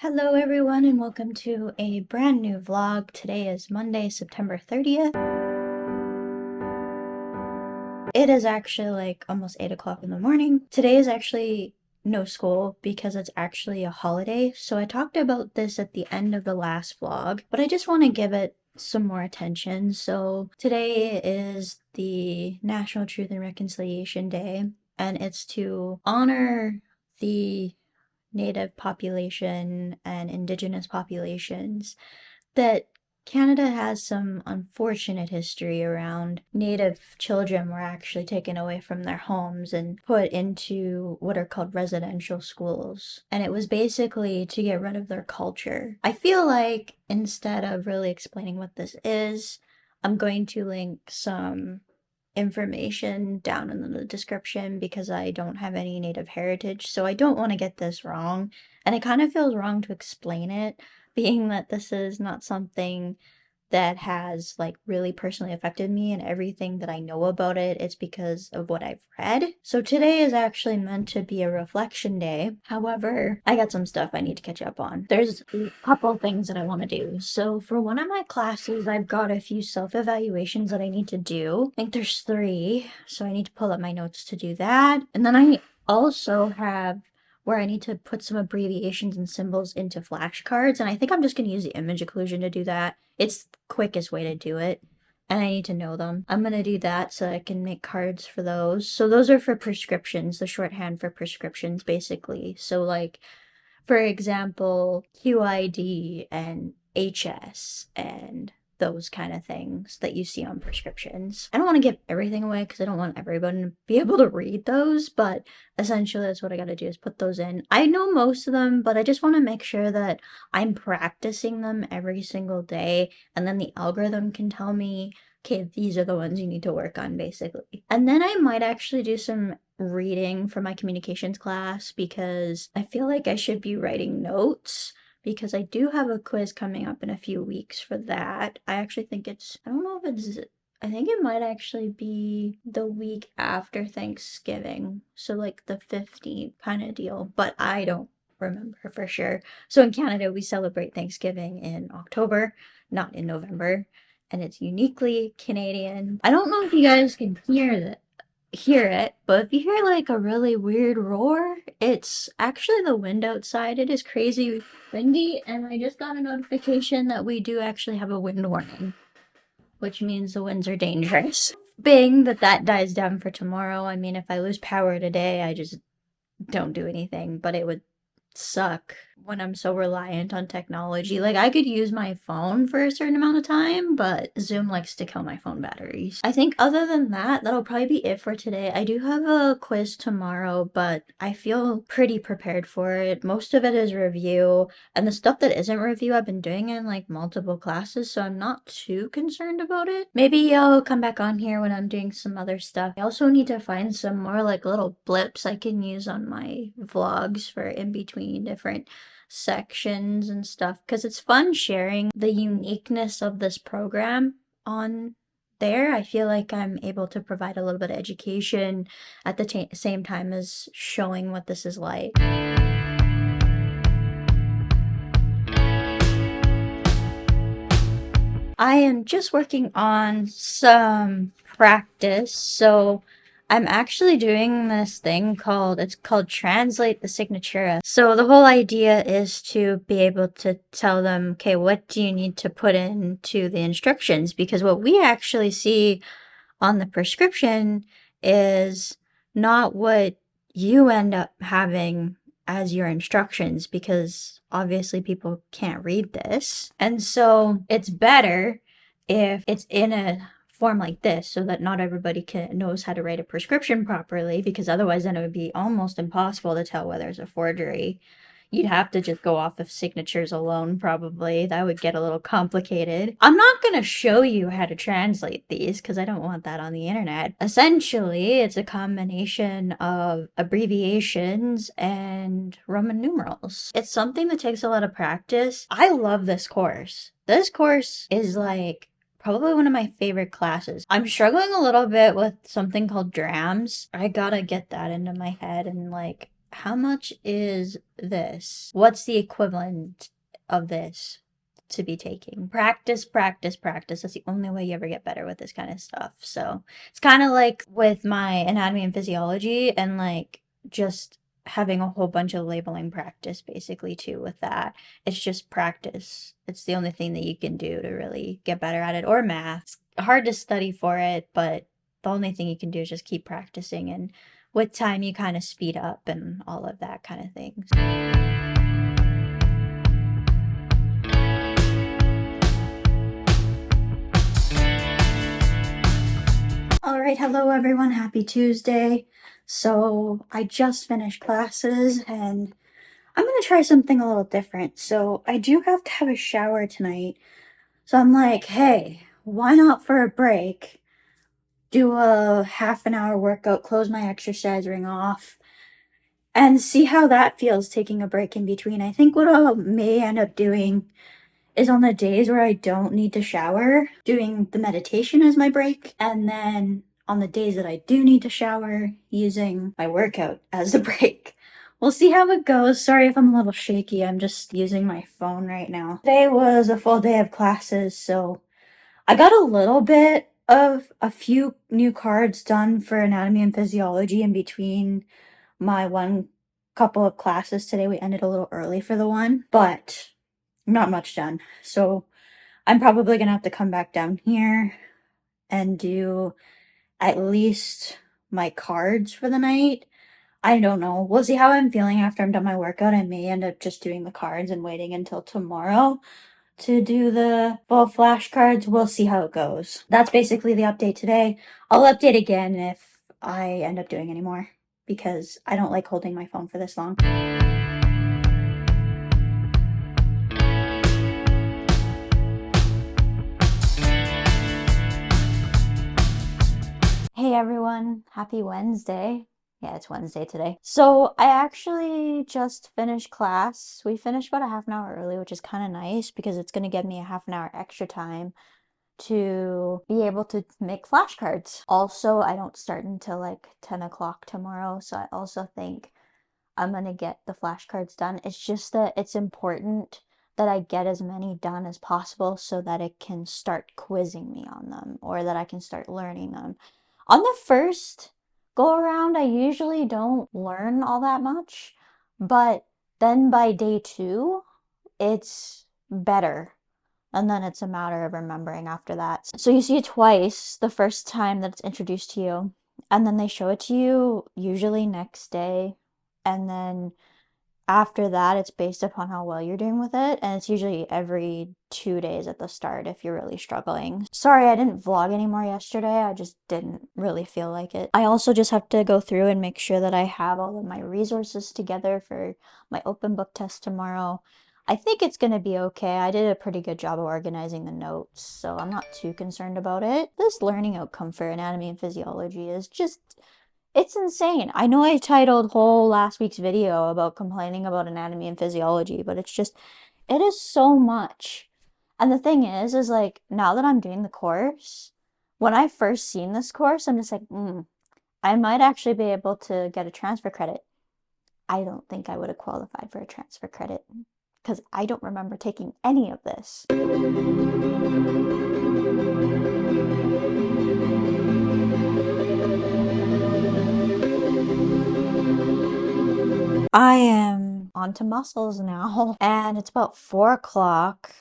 Hello everyone and welcome to a brand new vlog. Today is Monday, September 30th. It is actually like almost 8 o'clock in the morning. Today is actually no school because it's actually a holiday. So I talked about this at the end of the last vlog, but I just want to give it some more attention. So today is the National Truth and Reconciliation Day, and it's to honor the Native population and Indigenous populations, that Canada has some unfortunate history around Native children were actually taken away from their homes and put into what are called residential schools. And it was basically to get rid of their culture. I feel like instead of really explaining what this is, I'm going to link some information down in the description because I don't have any Native heritage, so I don't want to get this wrong. And it kind of feels wrong to explain it, being that this is not something that has like really personally affected me, and everything that I know about it, it's because of what I've read. So today is actually meant to be a reflection day. However, I got some stuff I need to catch up on. There's a couple things that I want to do. So for one of my classes, I've got a few self-evaluations that I need to do. I think there's 3, so I need to pull up my notes to do that. And then I also have where I need to put some abbreviations and symbols into flashcards, and I think I'm just going to use the image occlusion to do that. It's the quickest way to do it, and I need to know them. I'm going to do that so I can make cards for those. So those are for prescriptions, the shorthand for prescriptions, basically. So like, for example, QID and HS and those kind of things that you see on prescriptions. I don't want to give everything away because I don't want everyone to be able to read those, but essentially that's what I got to do, is put those in. I know most of them, but I just want to make sure that I'm practicing them every single day, and then the algorithm can tell me, okay, these are the ones you need to work on, basically. And then I might actually do some reading for my communications class because I feel like I should be writing notes, because I do have a quiz coming up in a few weeks for that. I actually think I don't know if I think it might actually be the week after Thanksgiving. So like the 15th kind of deal, but I don't remember for sure. So in Canada, we celebrate Thanksgiving in October, not in November, and it's uniquely Canadian. I don't know if you guys can hear it, but if you hear like a really weird roar, it's actually the wind outside. It is crazy windy, and I just got a notification that we do actually have a wind warning, which means the winds are dangerous. Being that that dies down for tomorrow, I mean, if I lose power today, I just don't do anything, but it would suck when I'm so reliant on technology. Like, I could use my phone for a certain amount of time, but Zoom likes to kill my phone batteries. I think other than that, that'll probably be it for today. I do have a quiz tomorrow, but I feel pretty prepared for it. Most of it is review, and the stuff that isn't review, I've been doing in like multiple classes, so I'm not too concerned about it. Maybe I'll come back on here when I'm doing some other stuff. I also need to find some more like little blips I can use on my vlogs for in between different sections and stuff, because it's fun sharing the uniqueness of this program on there. I feel like I'm able to provide a little bit of education at the same time as showing what this is like. I am just working on some practice, so I'm actually doing this thing it's called Translate the Signatura. So the whole idea is to be able to tell them, okay, what do you need to put into the instructions? Because what we actually see on the prescription is not what you end up having as your instructions, because obviously people can't read this. And so it's better if it's in a form like this, so that not everybody knows how to write a prescription properly, because otherwise then it would be almost impossible to tell whether it's a forgery. You'd have to just go off of signatures alone, probably. That would get a little complicated. I'm not going to show you how to translate these because I don't want that on the internet. Essentially, it's a combination of abbreviations and Roman numerals. It's something that takes a lot of practice. I love this course. This course is like probably one of my favorite classes. I'm struggling a little bit with something called drams. I gotta get that into my head and like how much is this? What's the equivalent of this to be taking? Practice, practice, practice. That's the only way you ever get better with this kind of stuff. So it's kind of like with my anatomy and physiology and like just having a whole bunch of labeling practice basically too with that. It's just practice. It's the only thing that you can do to really get better at it, or math. It's hard to study for it, but the only thing you can do is just keep practicing, and with time you kind of speed up and all of that kind of things. All right, hello everyone. Happy Tuesday. So I just finished classes and I'm gonna try something a little different. So I do have to have a shower tonight. So I'm like, hey, why not for a break do a half an hour workout, close my exercise ring off, and see how that feels taking a break in between. I think what I may end up doing is on the days where I don't need to shower, doing the meditation as my break, and then on the days that I do need to shower, using my workout as a break. We'll see how it goes. Sorry if I'm a little shaky, I'm just using my phone right now. Today was a full day of classes, so I got a little bit of a few new cards done for anatomy and physiology in between my one couple of classes today. We ended a little early for the one, but not much done. So I'm probably gonna have to come back down here and do at least my cards for the night. I don't know. We'll see how I'm feeling after I'm done my workout. I may end up just doing the cards and waiting until tomorrow to do the full flashcards. We'll see how it goes. That's basically the update today. I'll update again if I end up doing any more because I don't like holding my phone for this long. Hey everyone, happy Wednesday. Yeah, it's Wednesday today. So I actually just finished class. We finished about a half an hour early, which is kind of nice because it's going to give me a half an hour extra time to be able to make flashcards. Also, I don't start until like 10 o'clock tomorrow, so I also think I'm gonna get the flashcards done. It's just that it's important that I get as many done as possible so that it can start quizzing me on them or that I can start learning them. On the first go around, I usually don't learn all that much, but then by day two, it's better. And then it's a matter of remembering after that. So you see it twice the first time that it's introduced to you, and then they show it to you usually next day, and then after that, it's based upon how well you're doing with it, and it's usually every 2 days at the start if you're really struggling. Sorry, I didn't vlog anymore yesterday. I just didn't really feel like it. I also just have to go through and make sure that I have all of my resources together for my open book test tomorrow. I think it's gonna be okay. I did a pretty good job of organizing the notes, so I'm not too concerned about it. This learning outcome for anatomy and physiology is just, it's insane. I know I titled whole last week's video about complaining about anatomy and physiology, but it's just, it is so much. And the thing is like, now that I'm doing the course, when I first seen this course, I'm just like, I might actually be able to get a transfer credit. I don't think I would have qualified for a transfer credit because I don't remember taking any of this. I am onto muscles now, and it's about 4 o'clock.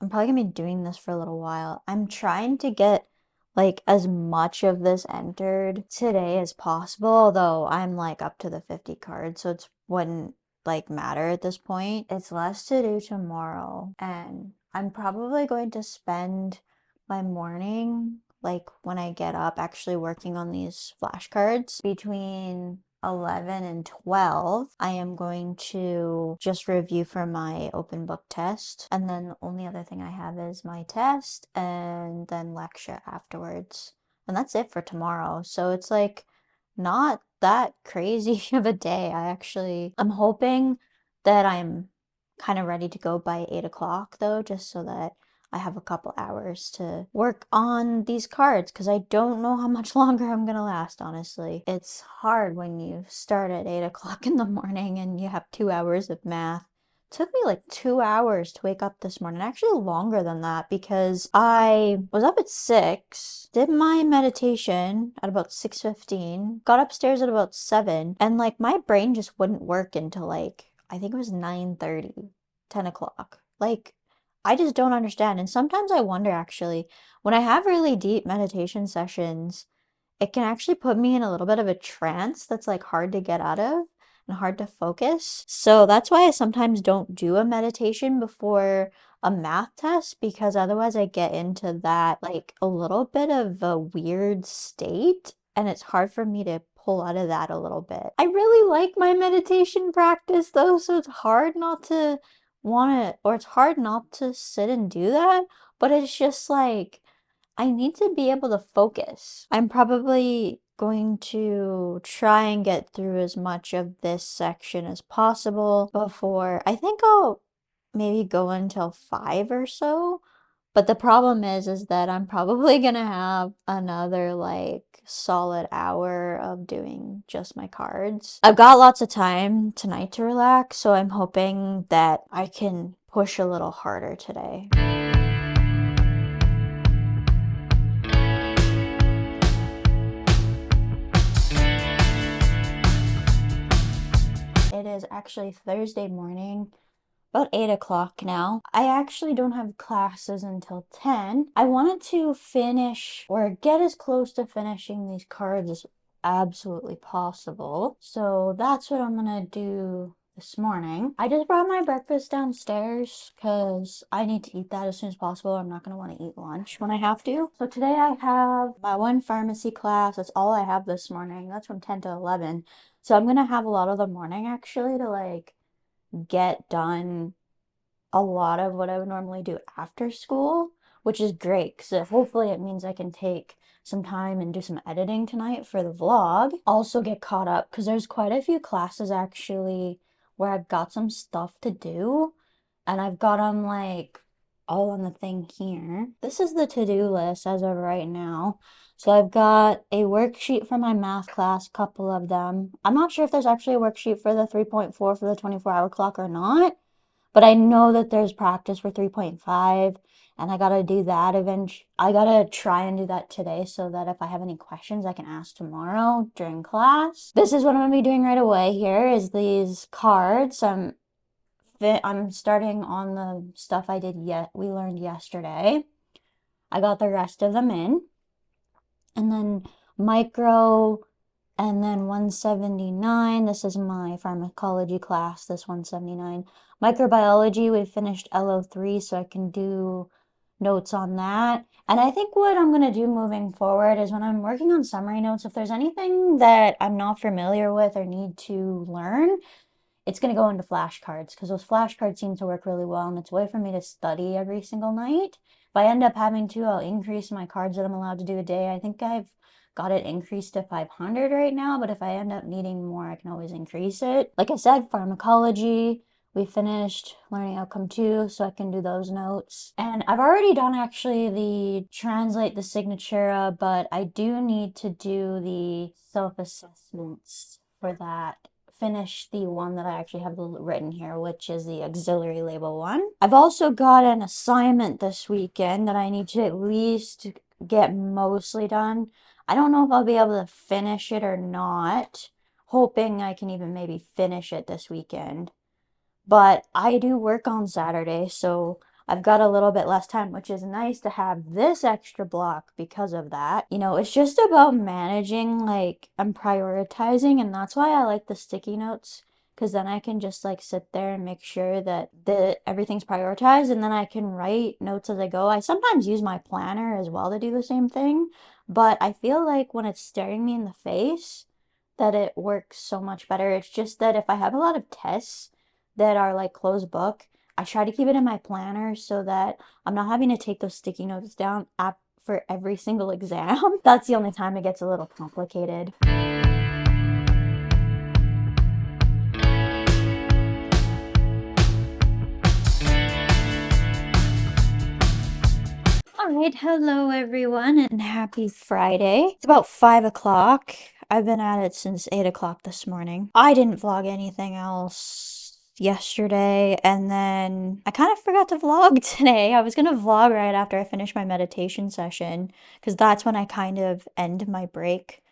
I'm probably gonna be doing this for a little while. I'm trying to get like as much of this entered today as possible, although I'm like up to the 50 cards, so it wouldn't like matter at this point. It's less to do tomorrow, and I'm probably going to spend my morning, like when I get up, actually working on these flashcards between 11 and 12. I am going to just review for my open book test, and then the only other thing I have is my test and then lecture afterwards, and that's it for tomorrow. So it's like not that crazy of a day. I'm hoping that I'm kind of ready to go by 8 o'clock though, just so that I have a couple hours to work on these cards because I don't know how much longer I'm gonna last, honestly. It's hard when you start at 8 o'clock in the morning and you have 2 hours of math. Took me like 2 hours to wake up this morning, actually longer than that because I was up at 6, did my meditation at about 6:15, got upstairs at about 7, and like my brain just wouldn't work until like I think it was 9:30, 10 o'clock. Like I just don't understand. And sometimes I wonder actually, when I have really deep meditation sessions, it can actually put me in a little bit of a trance that's like hard to get out of and hard to focus. So that's why I sometimes don't do a meditation before a math test because otherwise I get into that like a little bit of a weird state and it's hard for me to pull out of that a little bit. I really like my meditation practice though, so it's hard not to want to, or it's hard not to sit and do that, but it's just like I need to be able to focus. I'm probably going to try and get through as much of this section as possible before I think I'll maybe go until 5 or so. But the problem is that I'm probably gonna have another like solid hour of doing just my cards. I've got lots of time tonight to relax, so I'm hoping that I can push a little harder today. It is actually Thursday morning, about 8 o'clock now. I actually don't have classes until 10. I wanted to finish or get as close to finishing these cards as absolutely possible. So that's what I'm gonna do this morning. I just brought my breakfast downstairs because I need to eat that as soon as possible. I'm not gonna want to eat lunch when I have to. So today I have my one pharmacy class. That's all I have this morning. That's from 10 to 11. So I'm gonna have a lot of the morning actually to like get done a lot of what I would normally do after school, which is great because hopefully it means I can take some time and do some editing tonight for the vlog. Also get caught up because there's quite a few classes actually where I've got some stuff to do and I've got them like all on the thing here. This is the to-do list as of right now. So I've got a worksheet for my math class, a couple of them. I'm not sure if there's actually a worksheet for the 3.4 for the 24-hour clock or not, but I know that there's practice for 3.5 and I gotta do that eventually. I gotta try and do that today so that if I have any questions I can ask tomorrow during class. This is what I'm gonna be doing right away here is these cards. I'm starting on the stuff we learned yesterday. I got the rest of them in. And then micro, and then 179. This is my pharmacology class, this 179. Microbiology, we finished LO3, so I can do notes on that. And I think what I'm going to do moving forward is when I'm working on summary notes, if there's anything that I'm not familiar with or need to learn, it's going to go into flashcards because those flashcards seem to work really well and it's a way for me to study every single night. If I end up having to, I'll increase my cards that I'm allowed to do a day. I think I've got it increased to 500 right now, but if I end up needing more, I can always increase it. Like I said, pharmacology, we finished learning outcome 2, so I can do those notes. And I've already done actually the translate the signature, but I do need to do the self-assessments for that. Finish the one that I actually have written here, which is the auxiliary label one. I've also got an assignment this weekend that I need to at least get mostly done. I don't know if I'll be able to finish it or not. Hoping I can even maybe finish it this weekend. But I do work on Saturday, so I've got a little bit less time, which is nice to have this extra block because of that. You know, it's just about managing, like, I'm prioritizing, and that's why I like the sticky notes, because then I can just, like, sit there and make sure that everything's prioritized, and then I can write notes as I go. I sometimes use my planner as well to do the same thing, but I feel like when it's staring me in the face, that it works so much better. It's just that if I have a lot of tests that are like closed book, I try to keep it in my planner so that I'm not having to take those sticky notes down for every single exam. That's the only time it gets a little complicated. right, hello everyone, and happy Friday. It's about 5 o'clock. I've been at it since 8 o'clock this morning. I didn't vlog anything else yesterday, and then I kind of forgot to vlog today. I was gonna vlog right after I finished my meditation session, because that's when I kind of end my break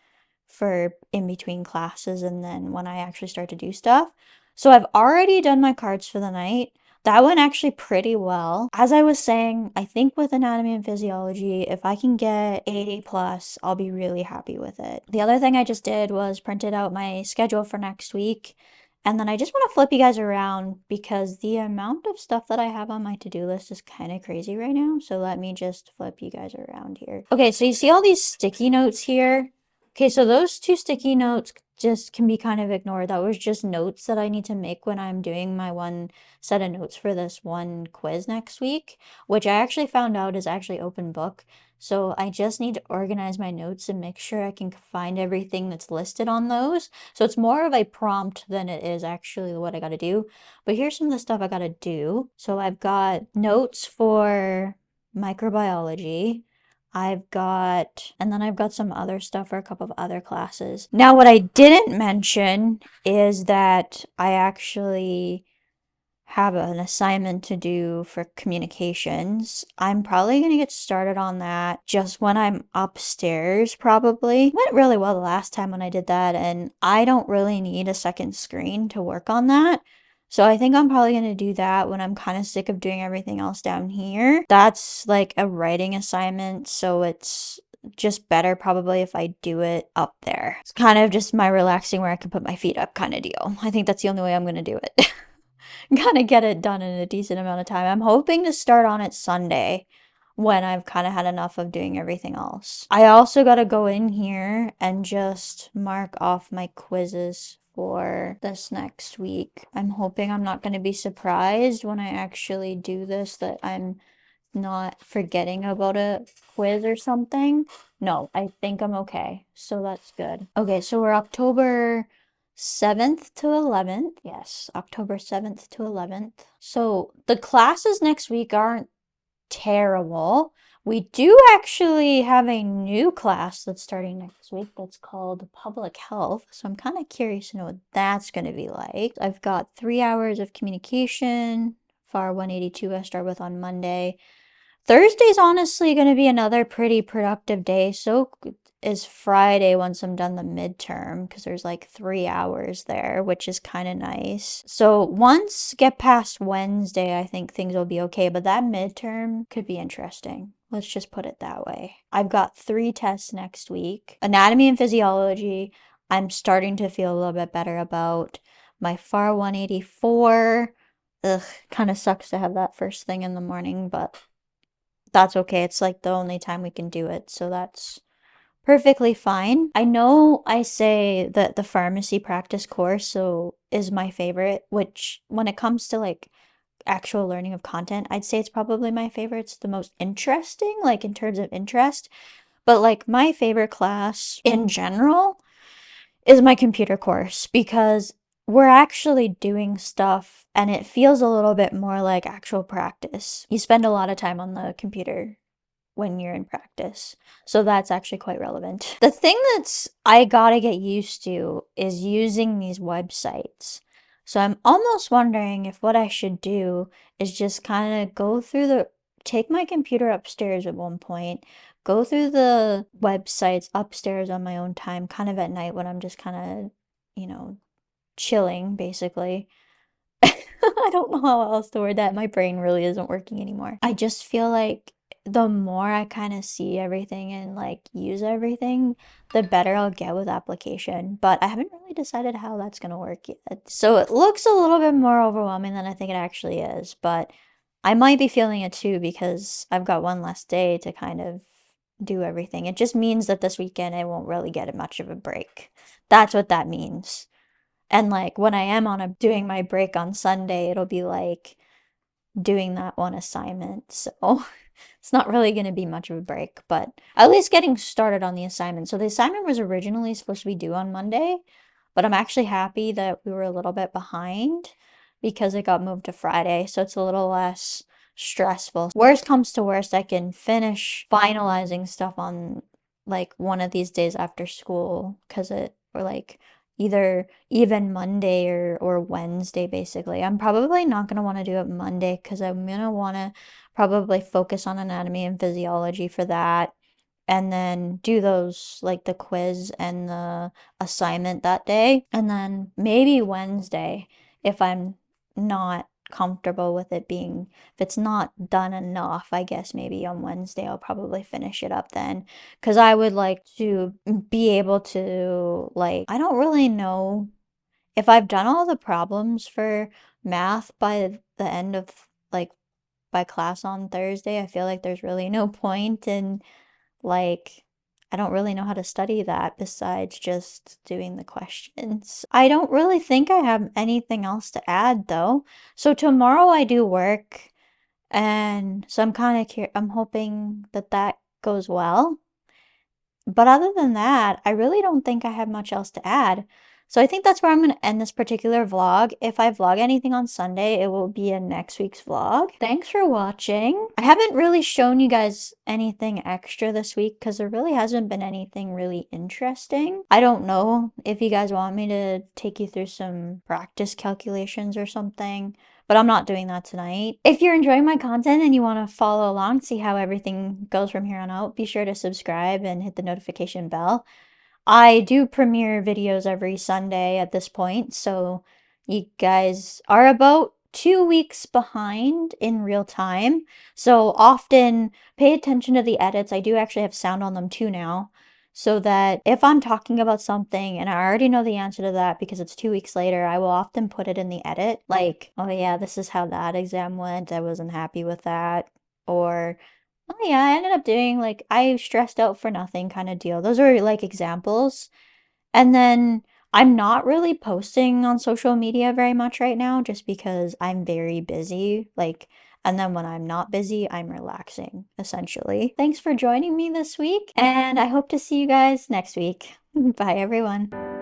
for in between classes and then when I actually start to do stuff. So I've already done my cards for the night. That went actually pretty well. As I was saying, I think with anatomy and physiology, if I can get 80 plus, I'll be really happy with it. The other thing I just did was printed out my schedule for next week. And then I just want to flip you guys around because the amount of stuff that I have on my to-do list is kind of crazy right now. So let me just flip you guys around here. Okay, so you see all these sticky notes here? Okay, so those two sticky notes just can be kind of ignored. That was just notes that I need to make when I'm doing my one set of notes for this one quiz next week, which I actually found out is actually open book. So I just need to organize my notes and make sure I can find everything that's listed on those. So it's more of a prompt than it is actually what I got to do. But here's some of the stuff I got to do. So I've got notes for microbiology. And then I've got some other stuff for a couple of other classes. Now, what I didn't mention is that I actually have an assignment to do for communications. I'm probably going to get started on that just when I'm upstairs, probably. It went really well the last time when I did that, and I don't really need a second screen to work on that. So I think I'm probably going to do that when I'm kind of sick of doing everything else down here. That's like a writing assignment, so it's just better probably if I do it up there. It's kind of just my relaxing where I can put my feet up kind of deal. I think that's the only way I'm going to do it. Gotta get it done in a decent amount of time. I'm hoping to start on it Sunday when I've kind of had enough of doing everything else. I also gotta go in here and just mark off my quizzes for this next week. I'm hoping I'm not going to be surprised when I actually do this that I'm not forgetting about a quiz or something. No, I think I'm okay. So that's good. Okay, so we're October 7th to 11th. Yes, October 7th to 11th. So the classes next week aren't terrible. We do actually have a new class that's starting next week that's called Public Health. So I'm kind of curious to know what that's going to be like. I've got 3 hours of communication. FAR 182 I start with on Monday. Thursday's honestly going to be another pretty productive day. So is Friday once I'm done the midterm because there's like 3 hours there, which is kind of nice. So once get past Wednesday, I think things will be okay. But that midterm could be interesting. Let's just put it that way. I've got 3 tests next week. Anatomy and physiology, I'm starting to feel a little bit better about. My FAR 184, ugh, kind of sucks to have that first thing in the morning, but that's okay. It's like the only time we can do it, so that's perfectly fine. I know I say that the pharmacy practice course is my favorite, which when it comes to like actual learning of content, I'd say it's probably my favorite. It's the most interesting, like in terms of interest. But like my favorite class in general is my computer course because we're actually doing stuff and it feels a little bit more like actual practice. You spend a lot of time on the computer when you're in practice. So that's actually quite relevant. The thing that's I gotta get used to is using these websites. So I'm almost wondering if what I should do is just kind of take my computer upstairs at one point, go through the websites upstairs on my own time, kind of at night when I'm just kind of, chilling basically. I don't know how else to word that. My brain really isn't working anymore. I just feel like the more I kind of see everything and like use everything, the better I'll get with application. But I haven't really decided how that's going to work yet. So it looks a little bit more overwhelming than I think it actually is. But I might be feeling it too because I've got one less day to kind of do everything. It just means that this weekend I won't really get much of a break. That's what that means. And like when I am doing my break on Sunday, it'll be like doing that one assignment. So it's not really going to be much of a break, but at least getting started on the assignment. So the assignment was originally supposed to be due on Monday, but I'm actually happy that we were a little bit behind because it got moved to Friday. So it's a little less stressful. Worst comes to worst, I can finish finalizing stuff on like one of these days after school because it, or like either even Monday or Wednesday basically. I'm probably not going to want to do it Monday because I'm going to want to probably focus on anatomy and physiology for that and then do those like the quiz and the assignment that day. And then maybe Wednesday, if I'm not comfortable with it being, if it's not done enough, I guess maybe on Wednesday I'll probably finish it up then. Because I would like to be able to, like, I don't really know if I've done all the problems for math by the end of like by class on Thursday. I feel like there's really no point in like, I don't really know how to study that besides just doing the questions. I don't really think I have anything else to add though. So tomorrow I do work, and so I'm kind of I'm hoping that that goes well. But other than that, I really don't think I have much else to add. So I think that's where I'm going to end this particular vlog. If I vlog anything on Sunday, it will be in next week's vlog. Thanks for watching. I haven't really shown you guys anything extra this week because there really hasn't been anything really interesting. I don't know if you guys want me to take you through some practice calculations or something, but I'm not doing that tonight. If you're enjoying my content and you want to follow along, see how everything goes from here on out, be sure to subscribe and hit the notification bell. I do premiere videos every Sunday at this point, so you guys are about 2 weeks behind in real time. So often pay attention to the edits. I do actually have sound on them too now, so that if I'm talking about something and I already know the answer to that because it's 2 weeks later, I will often put it in the edit. Like, oh yeah, this is how that exam went. I wasn't happy with that. Or oh yeah, I ended up doing like I stressed out for nothing kind of deal. Those are like examples. And then I'm not really posting on social media very much right now just because I'm very busy. Like, and then when I'm not busy, I'm relaxing essentially. Thanks for joining me this week, and I hope to see you guys next week. Bye everyone.